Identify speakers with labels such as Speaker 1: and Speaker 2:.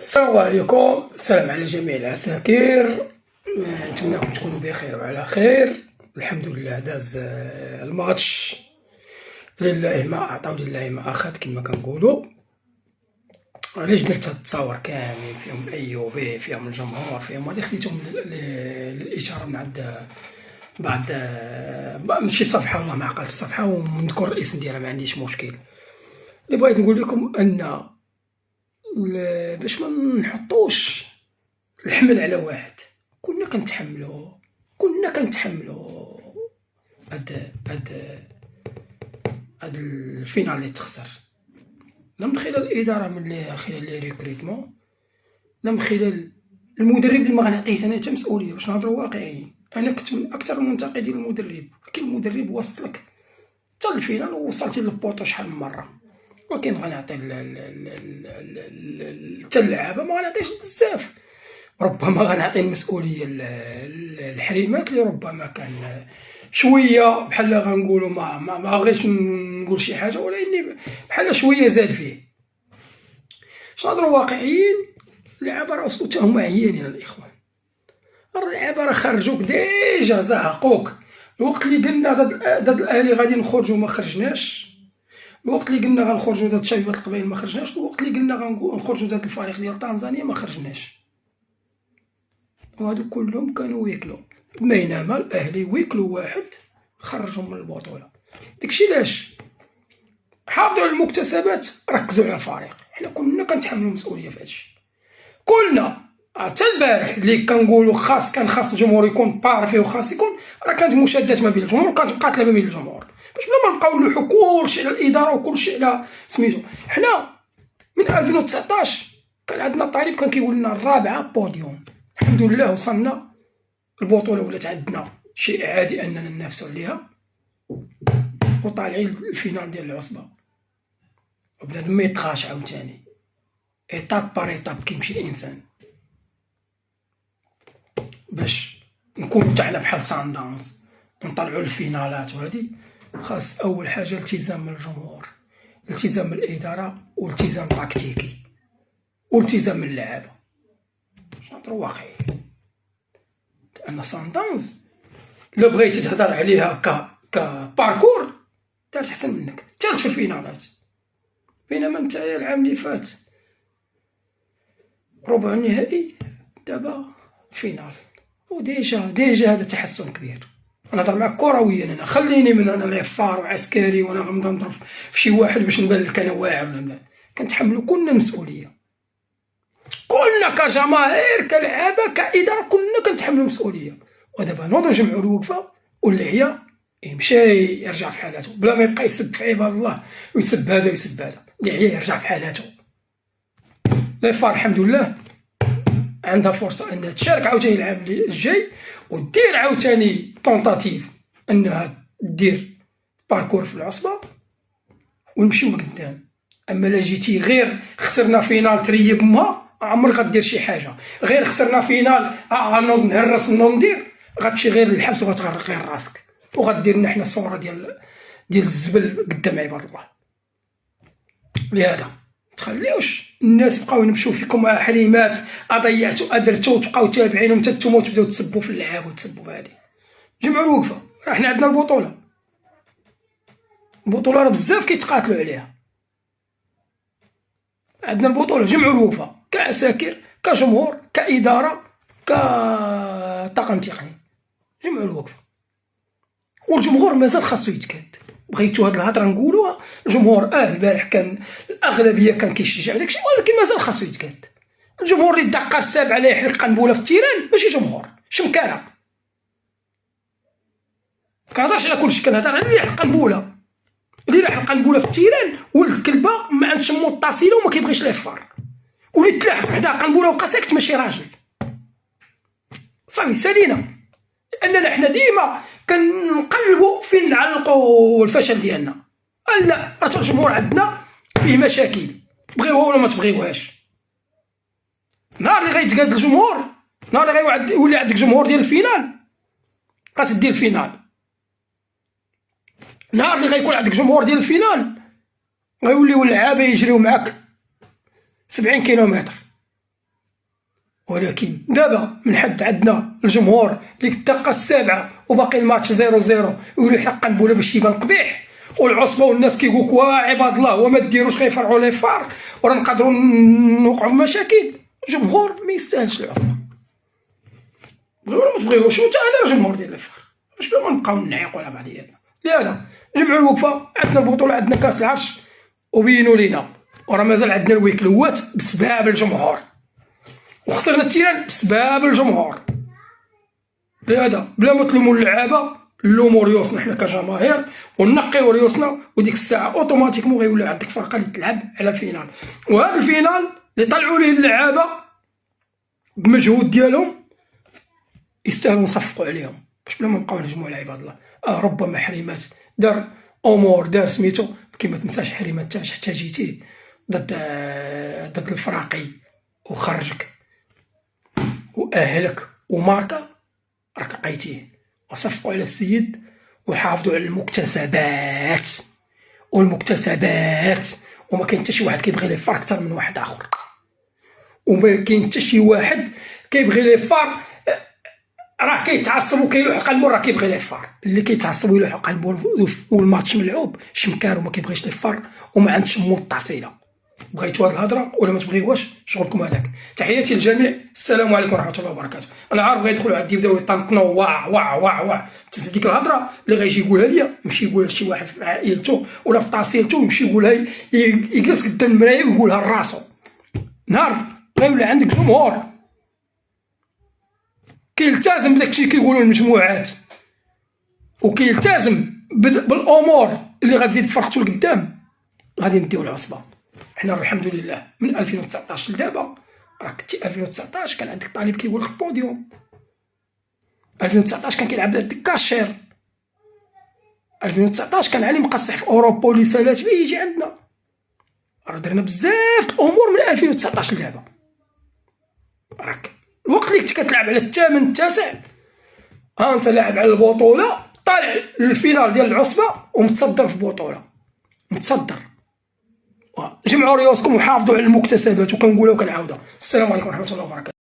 Speaker 1: السلام عليكم، السلام على جميع العساكر. نتمنىكم تكونوا بخير وعلى خير. الحمد لله داز الماتش، لله ما أعطى ولله ما أخذ كما كنقولوا. علاش درت هاد التصاور كامل فيهم أيوبي، فيهم الجمهور، فيهم هادي خديتهم للإشارة من عند بعض ماشي صفحة، والله ما عقلت الصفحة ونذكر الاسم ديالها، ما عنديش مشكل. اللي بغيت نقول لكم أن باش ما نحطوش الحمل على واحد، كنا كنتحملو هاد الفينال اللي تخسر، لا من خلال الاداره، من خلال لي ريكروتمون، لا من خلال المدرب اللي ما غنعطيه انا حتى مسؤوليه. باش نهضروا واقعيين، انا كنت من اكثر المنتقدين للمدرب، ولكن المدرب وصلك حتى الفينال ووصلتي للبوطو شحال من مره، ولكن غنعطي حتى اللعابه ما غنعطيش بزاف. ربما غنعطي المسؤوليه للحريمات اللي ربما كان شويه بحال غنقولوا ما غيش نقول شي حاجه، ولكن بحال شويه زاد فيه. باش نهضروا واقعيين، اللعابه راه وصلوا حتى هما عيانين الاخوان. اللعابه راه خرجوك ديجا، زهقوك. الوقت اللي قلنا ضد الاهلي غادي نخرجوا ما خرجناش، الوقت اللي قلنا غنخرجوا ضد شبيبه القبائل ما خرجناش، الوقت اللي قلنا غنخرجوا ضد الفريق ديال طنزانيا ما خرجناش. وهادو كلهم كانوا ويكلوا، بينما الاهلي ويكلوا واحد خرجهم من البطوله. داكشي علاش حافظوا على المكتسبات، ركزوا على الفريق. حنا كنا كنتحملوا المسؤوليه في هادشي، كلنا حتى البارح اللي كنقولوا خاص الجمهور يكون بارفي، وخاص يكون، راه كانت مشادات ما بين الجمهور، وكانت مقاتله ما بين الجمهور، باش بلا ما نبقاو نلوحو كلشي على الاداره وكلشي على سميتو. حنا من 2019 كان عندنا طالب كان كيقول لنا الرابعه بوديوم، الحمد لله وصلنا البطوله، ولات عندنا شيء عادي اننا ننافسوا عليها، وطالعين الفينال ديال العصبه. وبنادم ما يطغاش عاوتاني، ايطاب بار ايطاب كيمشي الانسان. باش نكونوا حتى حنا بحال سان داونز نطلعوا الفينالات، وهادي خاص اول حاجه التزام من الجمهور، التزام من الاداره، والتزام تكتيكي، والتزام من اللعابه. باش نهضروا واقعي، لان سان داونز لو بغيتي تهضر عليها كباركور دارت احسن منك، ثالث في الفينالات، بينما نتايا العام اللي فات ربع النهائي، دابا فينال، وديجا هذا تحسن كبير. نهضر معاك كرويا، انا خليني من انا لافار وعسكري وانا غنبدا نضرب في شي واحد باش نبان لك انا واعر ولا لا. كنتحملوا كلنا المسؤوليه، كلنا كجماهير كلعابه كاداره، كلنا كنتحملوا المسؤوليه. ودابا نوضوا نجمعوا الوقفه، واللعيه يمشي يرجع في حالاته، بلا ما يبقى يسب في عباد الله ويسب هذا ويسب هذا. اللعيه يرجع في حالاته. لافار الحمد لله عندها فرصه انها تشارك عاوتاني العام الجاي، ودير عاوتاني طونطاتيف انها دير باركور في العصبه ونمشيو لقدام. اما لا جيتي غير خسرنا فينال تريب ما عمرك غدير شي حاجه، غير خسرنا فينال نوض نهرس نوض ندير، غتمشي غير للحبس وغتغرق غير راسك، وغدير لنا حنا الصوره ديال الزبل قدام عباد الله. لهذا تخليوش الناس بقاو ينبشوا فيكم حليمات، اضيعتوا ادرتوا، وتبقاو تابعينهم حتى نتوما وتبداو تسبوا في اللعاب وتسبوا في هذه. جمعوا الوقفه، راه حنا عندنا البطوله راه بزاف كيتقاتلوا عليها. عندنا البطوله، جمعوا الوقفه كعساكر كجمهور كاداره كطاقم تقني، جمعوا الوقفه. والجمهور مازال خاصو يتكاد. بغيتو هاد الهضره نقولوها، الجمهور البارح كان الاغلبيه كان كيشجع داكشي، ولكن مازال خاصو يتكاد. الجمهور اللي دقه السابعه لا يحرق قنبله في التيران ماشي جمهور، شمكاره. كنهضرش على كلشي، كنهضر على اللي يحرق قنبله، اللي يحرق قنبله في التيران، ولد الكلبه ما عندش متصله وما كيبغيش لافار، واللي تلاحظ حدا قنبله وبقى ساكت ماشي راجل. صافي سالينا، لاننا حنا ديما كنقلبوا فين نعلقوا الفشل ديالنا. لا، راه الجمهور عندنا فيه مشاكل، بغيوها ولا ما تبغيوهاش. نهار اللي غيتقاد الجمهور، نهار اللي غيولي عندك جمهور ديال الفينال، غتدي الفينال. نهار اللي غيكون عندك جمهور ديال الفينال، غيوليو اللعابه يجريو معاك 70 كيلومتر. ولكن دابا من حد عندنا الجمهور ديك الدقه السابعه وباقي الماتش 0-0 ويقولوا حنا قنبوله باش يبان قبيح، والعصبه والناس كيقولك وا عباد الله وما ديروش غيفرعوا لي فار وراه نقدروا نوقعوا في مشاكل. الجمهور ما يستاهلش العصبه، الجمهور ما تبغيوش، وتا انا الجمهور ديال لي فار باش بلا ما نبقاو نعيقوا على بعضياتنا. لهذا جمعوا الوقفه، عندنا البطوله عندنا كاس العرش وبينوا لينا، وراه مازال عندنا الويكلوات بسبب الجمهور، وخسرنا التيران بسبب الجمهور. لهذا بلا ما تلوموا اللعابه، نلوموا ريوسنا حنا كجماهير ونقيو ريوسنا، وديك الساعه اوتوماتيكمون غيولي عندك فرقه اللي تلعب على الفينال. وهذا الفينال اللي طلعوا ليه اللعابه بمجهود ديالهم يستاهلوا نصفقوا عليهم باش بلا ما نبقاو نهجموا على عباد الله. ربما حريمات دار امور، دار سميتو كيما تنساش حريمات حتى جيتي ضد الفراقي وخرجك واهلك وماركا راك لقيتيه. وصفقوا على السيد وحافظوا على المكتسبات وما كاين حتى شي واحد كيبغي لي فار اكثر من واحد اخر، وما كاين حتى شي واحد كيبغي لي فار راه كيتعصب وكيلوح قلبو، راه كيبغي لي فار. اللي كيتعصب ويلوح قلبو والماتش ملعوب شمكار وما كيبغيش لي فار وما عندش مول التعصيله. بغيتوا هاد الهضره ولا ما تبغيوهاش شغلكم هذاك. تحياتي للجميع، السلام عليكم ورحمه الله وبركاته. انا عارف غيدخلوا عندي يبداو يطنطنوا وا وا وا وا، حتى ديك الهضره اللي غيجي يقولها ليا يمشي يقولها لشي واحد في عائلته ولا في طاسيلته، ويمشي يقولها يجلس قدام المرايه ويقولها لراسو. نهار غيولي عندك جمهور كيلتزم بداكشي كيقولوا المجموعات وكيلتزم بالامور اللي غتزيد فرقته لقدام، غادي نديو العصبه. حنا الحمد لله من 2019 لدابا، راك 2019 كان عندك طالب كيقول لك بوديوم، 2019 كان كيلعب عندك كاشير، 2019 كان علي مقصح في اوروبا وليسالات فيه يجي عندنا. راه درنا بزاف الامور من 2019 لدابا. راك الوقت اللي كنت كتلعب على الثامن التاسع، ها انت لاعب على البطوله، طالع للفينال ديال العصبه ومتصدر في البطوله، متصدر. جمعوا ريوسكم وحافظوا على المكتسبات، وكنقولها وكنعاودها. السلام عليكم ورحمه الله وبركاته.